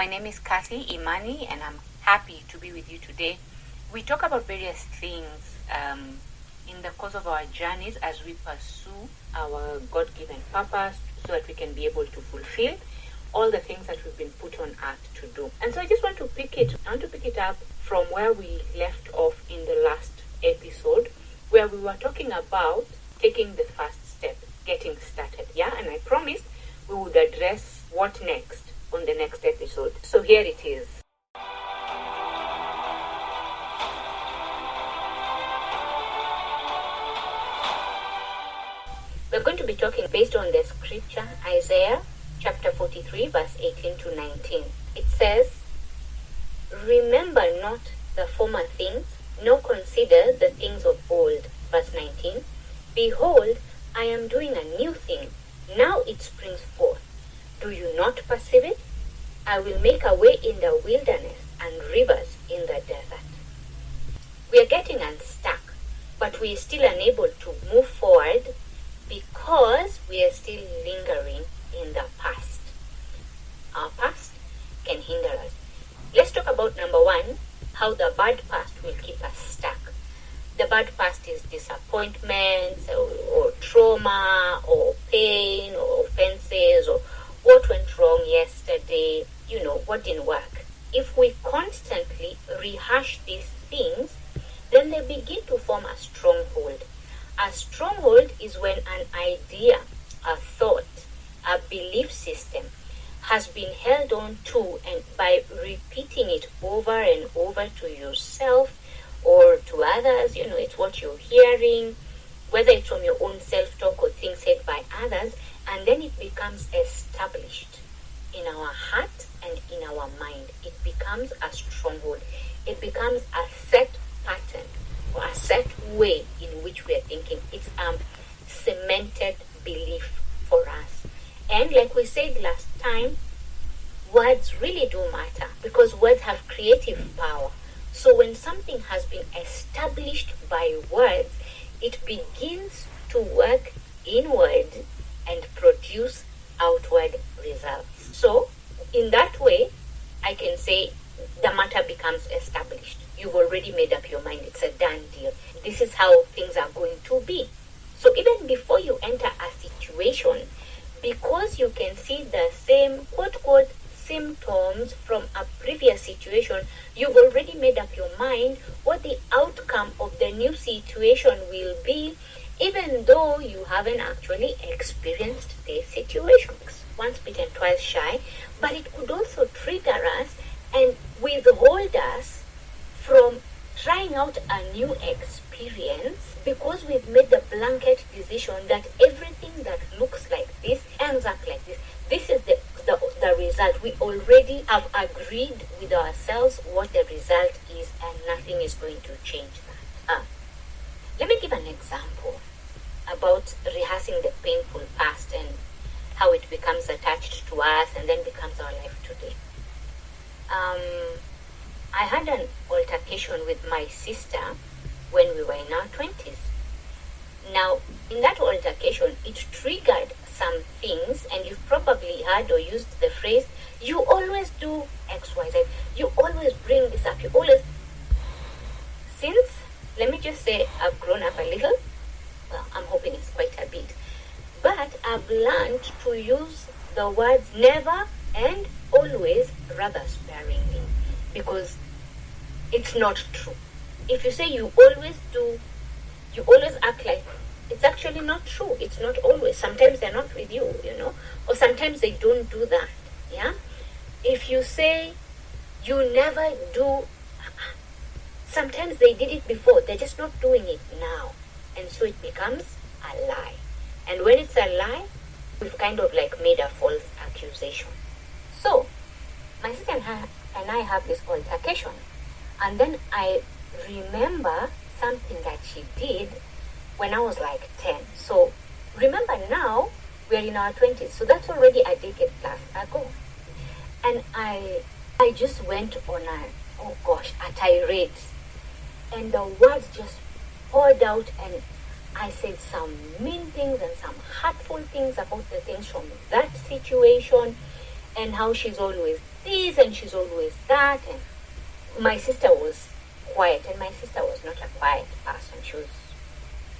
My name is Kathy Imani, and I'm happy to be with you today. We talk about various things in the course of our journeys as we pursue our God-given purpose so that we can be able to fulfill all the things that we've been put on earth to do. And so I just want to pick it up from where we left off in the last episode, where we were talking about taking the first step, getting started. And I promised we would address what next on the next episode. So here it is. We're going to be talking based on the scripture, Isaiah chapter 43, verse 18 to 19. It says, "Remember not the former things, nor consider the things of old." Verse 19, "Behold, I am doing a new thing. Now it springs forth. Do you not perceive it? I will make a way in the wilderness and rivers in the desert." We are getting unstuck, but we are still unable to move forward because we are still lingering in the past. Our past can hinder us. Let's talk about number one, how the bad past will keep us stuck. The bad past is disappointments or trauma or pain or offenses or what went wrong yesterday, what didn't work. If we constantly rehash these things, then they begin to form a stronghold. A stronghold is when an idea, a thought, a belief system has been held on to, and by repeating it over and over to yourself or to others, it's what you're hearing, whether it's from your own self-talk or things said by others, and then it becomes established in our heart and in our mind. It becomes a stronghold. It becomes a set pattern or a set way in which we are thinking. It's a cemented belief for us. And like we said last time, words really do matter because words have creative power. So when something has been established by words, it begins to work inward and produce outward results. So in that way, I can say the matter becomes established. You've already made up your mind. It's a done deal. This is how things are going to be. So even before you enter a situation, because you can see the same quote symptoms from a previous situation, you've already made up your mind what the outcome of the new situation will be, even though you haven't actually experienced the situations. Once bitten, twice shy, but it could also trigger us and withhold us from trying out a new experience because we've made the blanket decision that everything that looks like this ends up like this. This is the result. We already have agreed with ourselves what the result is, and nothing is going to change that. Let me give an example about rehearsing the painful past and how it becomes attached to us and then becomes our life today. I had an altercation with my sister when we were in our 20s. Now, in that altercation, it triggered some things, and you've probably heard or used the phrase, "You always do X, Y, Z. You always bring this up. You always..." Since, let me just say, I've grown up a little. Well, I'm hoping it's quite a bit. But I've learned to use the words never and always rather sparingly, because it's not true. If you say you always do, you always act like, it's actually not true. It's not always. Sometimes they're not with you, or sometimes they don't do that. If you say you never do, sometimes they did it before. They're just not doing it now. And so it becomes a lie. And when it's a lie, we've kind of like made a false accusation. So, my sister and I have this altercation. And then I remember something that she did when I was like 10. So, remember now, we're in our 20s. So that's already a decade plus ago. And I just went on a tirade. And the words just poured out, and I said some mean things and some hurtful things about the things from that situation. and how she's always this and she's always that. And my sister was quiet, and my sister was not a quiet person. She was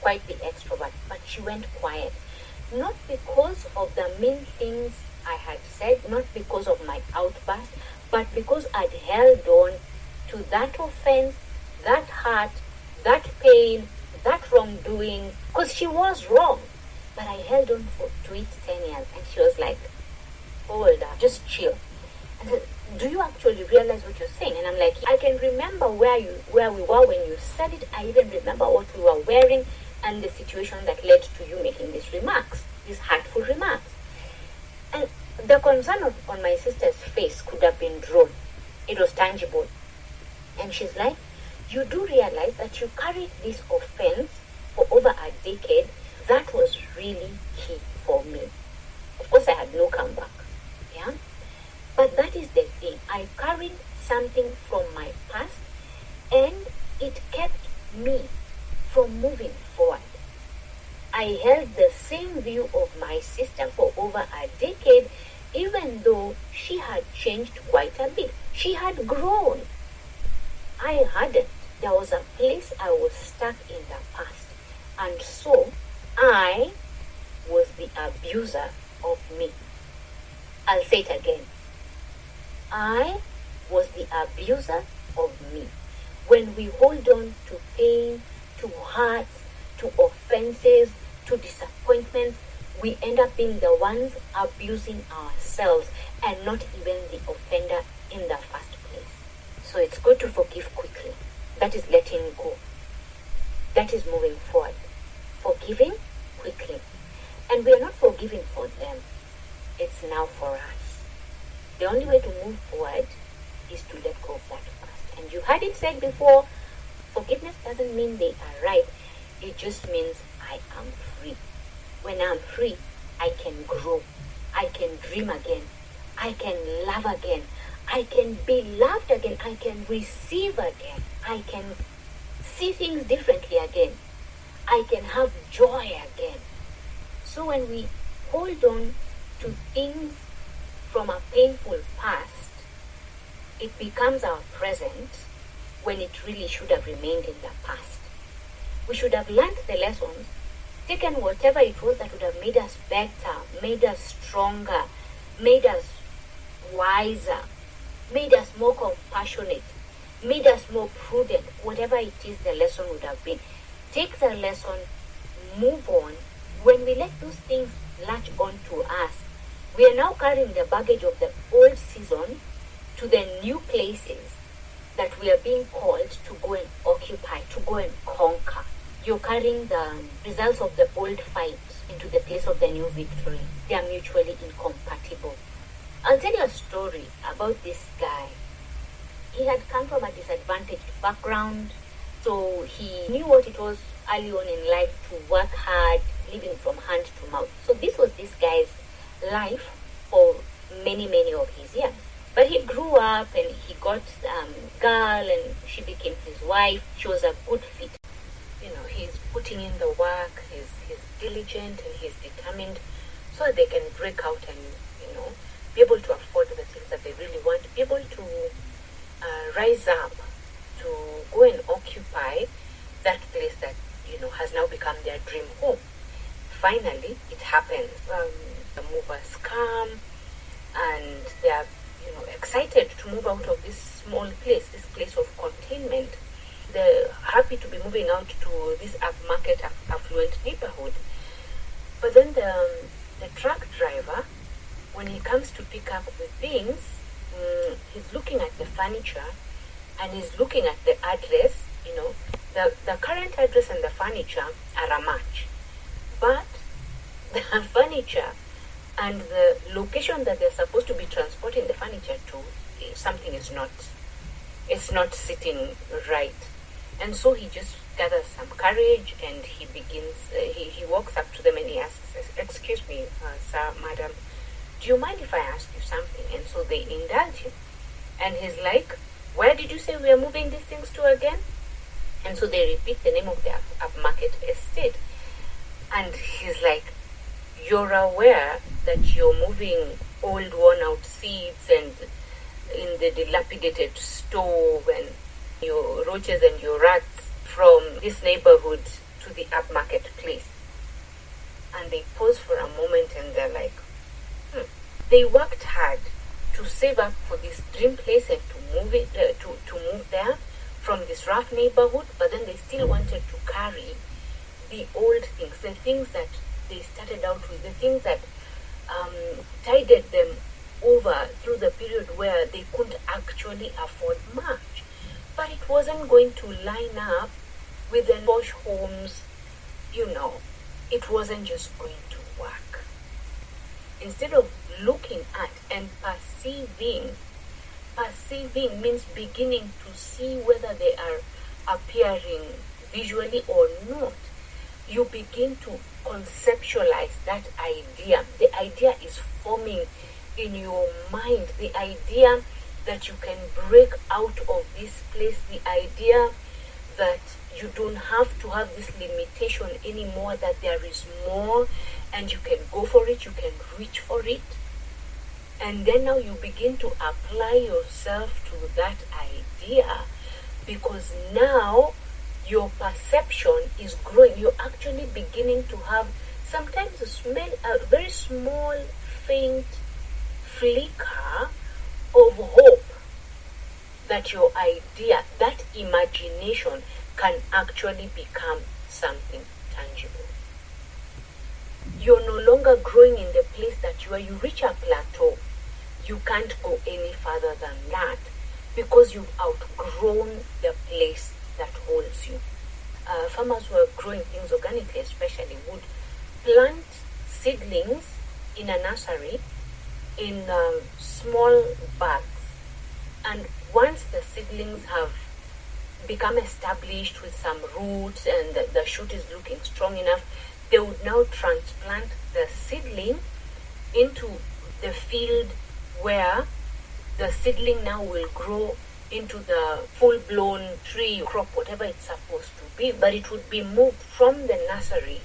quite the extrovert, but she went quiet. Not because of the mean things I had said, not because of my outburst, but because I'd held on to that offense, that hurt, that pain, that wrongdoing, because she was wrong. But I held on to it 10 years, and she was like, hold up, just chill. And said, do you actually realize what you're saying? And I'm like, I can remember where we were when you said it. I even remember what we were wearing and the situation that led to you making these remarks, these hurtful remarks. And the concern on my sister's face could have been drawn. It was tangible. And she's like, you do realize that you carried this offense for over a decade. That was really key for me. Of course, I had no comeback. Yeah? But that is the thing. I carried something from my past, and it kept me from moving forward. I held the same view of my sister for over a decade, even though she had changed quite a bit. She had grown. I hadn't. There was a place I was stuck in the past. And so, I was the abuser of me. I'll say it again. I was the abuser of me. When we hold on to pain, to hurts, to offenses, to disappointments, we end up being the ones abusing ourselves and not even the offender in the first place. So it's good to forgive quickly. That is letting go. That is moving forward. Forgiving quickly. And we are not forgiving for them. It's now for us. The only way to move forward is to let go of that past. And you heard it said before, forgiveness doesn't mean they are right. It just means I am free. When I'm free, I can grow. I can dream again. I can love again. I can be loved again. I can receive again. I can see things differently again. I can have joy again. So when we hold on to things from a painful past, it becomes our present when it really should have remained in the past. We should have learned the lessons, taken whatever it was that would have made us better, made us stronger, made us wiser, made us more compassionate, made us more prudent, whatever it is the lesson would have been. Take the lesson, move on. When we let those things latch on to us, we are now carrying the baggage of the old season to the new places that we are being called to go and occupy, to go and conquer. You're carrying the results of the old fight into the place of the new victory. They are mutually incompatible. I'll tell you a story about this guy. He had come from a disadvantaged background, so he knew what it was early on in life to work hard, living from hand to mouth. So this was this guy's life for many of his years. But he grew up and he got a girl and she became his wife. She was a good fit. You know, he's putting in the work, he's diligent and he's determined so that they can break out and, you know, be able to afford the things that they really want, be able to rise up to go and occupy that place that, you know, has now become their dream home. Finally, it happened. The movers come and they are, you know, excited to move out of this small place, this place of containment. They're happy to be moving out to this upmarket, affluent neighborhood. But then the truck driver, when he comes to pick up the things, he's looking at the furniture and he's looking at the address. You know, the current address and the furniture are a match. But the furniture and the location that they're supposed to be transporting the furniture to, something is not, it's not sitting right. And so he just gathers some courage and he begins, he walks up to them and he asks, excuse me, sir, madam, do you mind if I ask you something? And so they indulge him. And he's like, where did you say we are moving these things to again? And so they repeat the name of the upmarket estate. And he's like, you're aware that you're moving old worn out seats and in the dilapidated stove and your roaches and your rats from this neighborhood to the upmarket place. And they pause for a moment and they're like, They worked hard to save up for this dream place and to move it, to move there from this rough neighborhood, but then they still wanted to carry the old things, the things that they started out with, the things that tided them over through the period where they couldn't actually afford much. But it wasn't going to line up with the posh homes, it wasn't just going to work. Instead of looking at and perceiving means beginning to see whether they are appearing visually or not. You begin to conceptualize that idea. The idea is forming in your mind. The idea that you can break out of this place. The idea that you don't have to have this limitation anymore, that there is more and you can go for it, you can reach for it. And then now you begin to apply yourself to that idea, because now your perception is growing. You're actually beginning to have sometimes a very small, faint flicker of hope that your idea, that imagination, can actually become something tangible. You're no longer growing in the place that you are. You reach a plateau. You can't go any further than that because you've outgrown the place that holds you. Farmers who are growing things organically especially would plant seedlings in a nursery in small bags. And once the seedlings have become established with some roots and the shoot is looking strong enough, they would now transplant the seedling into the field where the seedling now will grow into the full-blown tree, crop, whatever it's supposed to be. But it would be moved from the nursery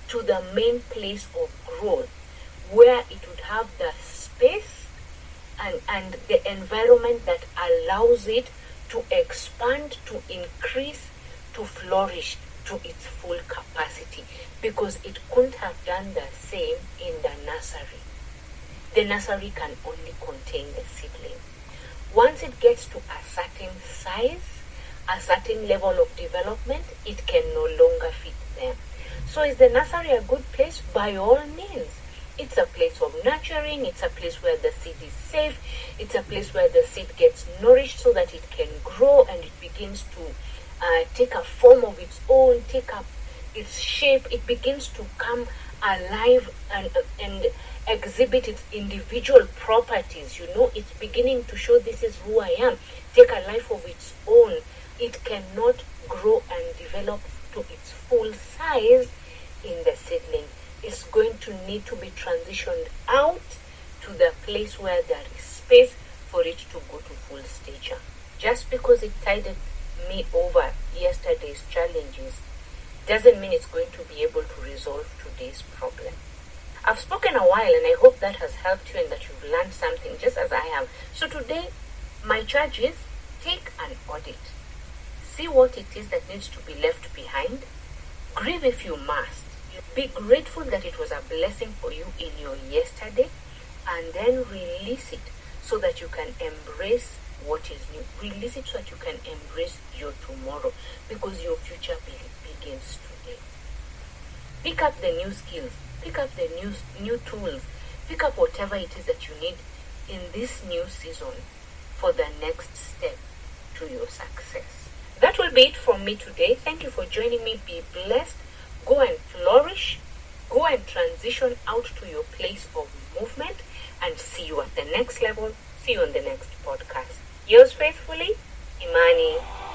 to the main place of growth, where it would have the space and the environment that allows it to expand, to increase, to flourish to its full capacity, because it couldn't have done the same in the nursery. The nursery can only contain the seedling. Once it gets to a certain size, a certain level of development, it can no longer fit there. So is the nursery a good place? By all means. It's a place of nurturing. It's a place where the seed is safe. It's a place where the seed gets nourished so that it can grow and it begins to take a form of its own, take up its shape. It begins to come alive and exhibit its individual properties. It's beginning to show, this is who I am. Take a life of its own. It cannot grow and develop to its full size in the seedling. It's going to need to be transitioned out to the place where there is space for it to go to full stature. Just because it tided me over yesterday's challenges doesn't mean it's going to be able to resolve today's problem. I've spoken a while and I hope that has helped you and that you've learned something just as I have. So today, my charge is take an audit. See what it is that needs to be left behind. Grieve if you must. Be grateful that it was a blessing for you in your yesterday, and then release it so that you can embrace what is new. Release it so that you can embrace your tomorrow, because your future begins today. Pick up the new skills. Pick up the new tools. Pick up whatever it is that you need in this new season for the next step to your success. That will be it from me today. Thank you for joining me. Be blessed. Go and flourish. Go and transition out to your place of movement, and see you at the next level. See you on the next podcast. Yours faithfully, Imani.